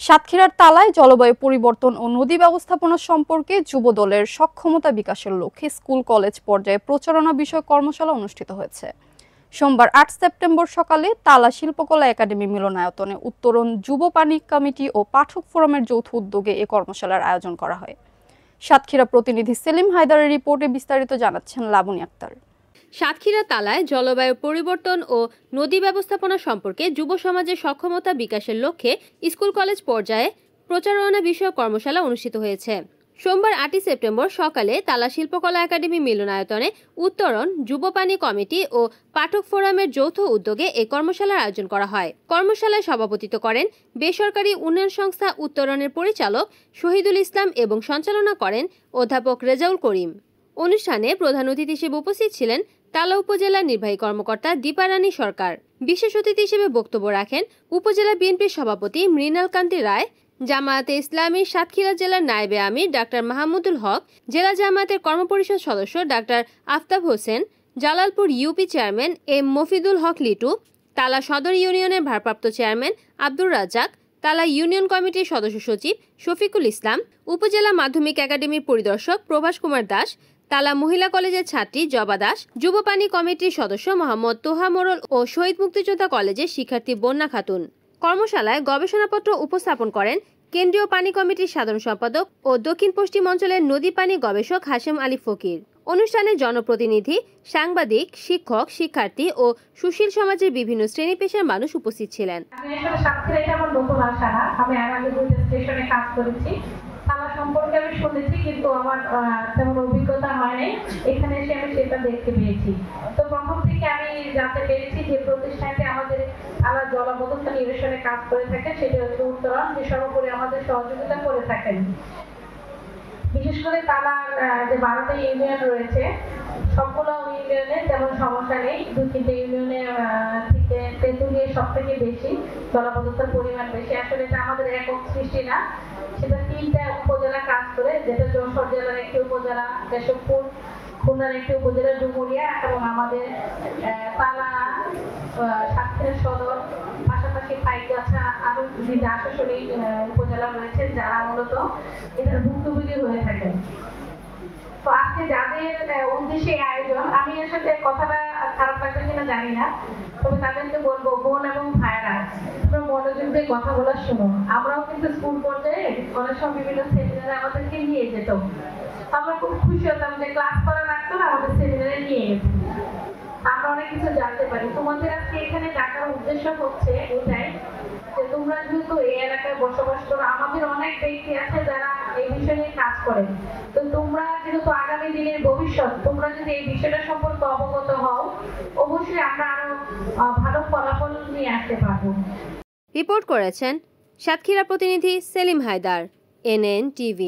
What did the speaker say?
সাতক্ষীরার তালায় জলবায়ু পরিবর্তন ও নদী ব্যবস্থাপনা সম্পর্কে যুবদলের সক্ষমতা বিকাশের লক্ষ্যে স্কুল কলেজ পর্যায়ে প্রচারণা বিষয়ক কর্মশালা অনুষ্ঠিত হয়েছে। সোমবার ৮ সেপ্টেম্বর সকালে তালা শিল্পকলা একাডেমি মিলনায়তনে উত্তরণ যুব পানি কমিটি ও পাঠক ফোরামের যৌথ উদ্যোগে এ কর্মশালার আয়োজন করা হয়। সাতক্ষীরা প্রতিনিধি সেলিম হায়দারের রিপোর্টে বিস্তারিত জানাচ্ছেন লাবণী আক্তার। সাতক্ষীরা তালায় জলবায়ু পরিবর্তন ও নদী ব্যবস্থাপনা সম্পর্কে যুব সমাজের সক্ষমতা বিকাশের লক্ষ্যে স্কুল কলেজ পর্যায়ে প্রচারণা বিষয়ক কর্মশালা অনুষ্ঠিত হয়েছে। সোমবার ৮ সেপ্টেম্বর সকালে তালা শিল্পকলা একাডেমি মিলনায়তনে উত্তরণ যুব পানি কমিটি ও পাঠক ফোরামের যৌথ উদ্যোগে এই কর্মশালার আয়োজন করা হয়। কর্মশালায় সভাপতিত্ব করেন বেসরকারি উন্নয়ন সংস্থা উত্তরণের পরিচালক শহীদুল ইসলাম এবং সঞ্চালনা করেন অধ্যাপক রেজাউল করিম। অনুষ্ঠানে প্রধান অতিথি হিসেবে উপস্থিত ছিলেন তালা উপজেলার নির্বাহী কর্মকর্তা দীপারানী সরকার। বিশেষ অতিথি হিসেবে বক্তব্য রাখেন উপজেলা বিএনপির সভাপতি মৃণাল কান্তি রায়, জামায়াতে ইসলামী সাতক্ষীরা জেলার নায়েবে আমির ডাক্তার মাহমুদুল হক, জেলা জামায়াতের কর্মপরিষদ সদস্য doctor Aftab Hossain, Jalalpur UP chairman M Mofidul Haque Litu, Tala Sadar ইউনিয়নের ভারপ্রাপ্ত চেয়ারম্যান আব্দুর রাজ্জাক, তালা ইউনিয়ন কমিটির সদস্য সচিব শফিকুল ইসলাম, উপজেলা মাধ্যমিক একাডেমির পরিদর্শক প্রভাস কুমার দাস, তালা মহিলা কলেজের ছাত্রী জবা দাস, যুব পানি কমিটির সদস্য মোহাম্মদ তোহা মোরল ও শহীদ মুক্তিযোদ্ধা কলেজের শিক্ষার্থী বন্যা খাতুন। কর্মশালায় গবেষণাপত্র উপস্থাপন করেন কেন্দ্রীয় পানি কমিটির সাধারণ সম্পাদক ও দক্ষিণ পশ্চিম অঞ্চলের নদী পানি গবেষক হাশেম আলী ফকির। অনুষ্ঠানে জনপ্রতিনিধি, সাংবাদিক, শিক্ষক, শিক্ষার্থী ও সুশীল সমাজের বিভিন্ন শ্রেণী পেশার মানুষ উপস্থিত ছিলেন। সম্পর্কে আমি শুনেছি, কিন্তু আমার তেমন অভিজ্ঞতা হয়নি। এখানে এসে আমি সেটা দেখতে পেয়েছি। তো প্রথম থেকে আমি জানতে পেরেছি যে প্রতিষ্ঠানটি আমাদের তালা জলাবদ্ধতা নিরসনে কাজ করে থাকে, সেটা হচ্ছে উত্তরণ, যে সর্বোপরি আমাদের সহযোগিতা করে থাকেন। বিশেষ করে তালার যে 12টা ইউনিয়ন রয়েছে, সবগুলো ইউনিয়নে তেমন সমস্যা নেই। 2-3টে ইউনিয়নে থেকে তেঁতুলিয়ে সব থেকে বেশি জলাবদ্ধতার পরিমাণ বেশি। আসলে এটা আমাদের একক সৃষ্টি না, সেটা 3টা উপজেলা কাজ করে, যেটা যশোর জেলার একটি উপজেলা, কেশবপুর, খুলনার একটি উপজেলা ডুমুরিয়া, এবং আমাদের তালা, সাতক্ষীরা সদর, পাশাপাশি পাইকগাছা, আরো যে আশাশুনি উপজেলা রয়েছে, যারা মূলত এটার ভুক্তভোগী হয়ে থাকেন। তো আজকে যাদের উদ্দেশ্যে আয়োজন, আমি আসলে কথাটা খারাপ লাগবে কিনা জানি না, তবে তাদেরকে বলবো, বোন এবং ভাইরা, তোমরা মনোযোগ দিয়ে কথা বলা শুনো। আমরাও কিন্তু স্কুল পর্যায়ে অনেক সময় বিভিন্ন সেমিনারে আমাদেরকে নিয়ে যেত। আমরা খুব খুশি হতাম যে ক্লাস করা রাখতো না, আমাদের সেমিনারে নিয়ে গেছে। আমরা অনেক কিছু জানতে পারি। তোমাদের আজকে এখানে ডাকার উদ্দেশ্য হচ্ছে এটাই যে তোমরা যেহেতু এই এলাকায় বসবাস করো, আমাদের অনেক ব্যক্তি আছে যারা এই বিষয় নিয়ে কাজ করে। তো তোমরা যেহেতু আগামী দিনের ভবিষ্যৎ, তোমরা যদি এই বিষয়টা সম্পর্কে অবগত হও, অবশ্যই আমরা আরো ভালো ফলাফল নিয়ে আসতে পারবো। রিপোর্ট করেছেন সাতক্ষীরা প্রতিনিধি সেলিম হায়দার, NN TV।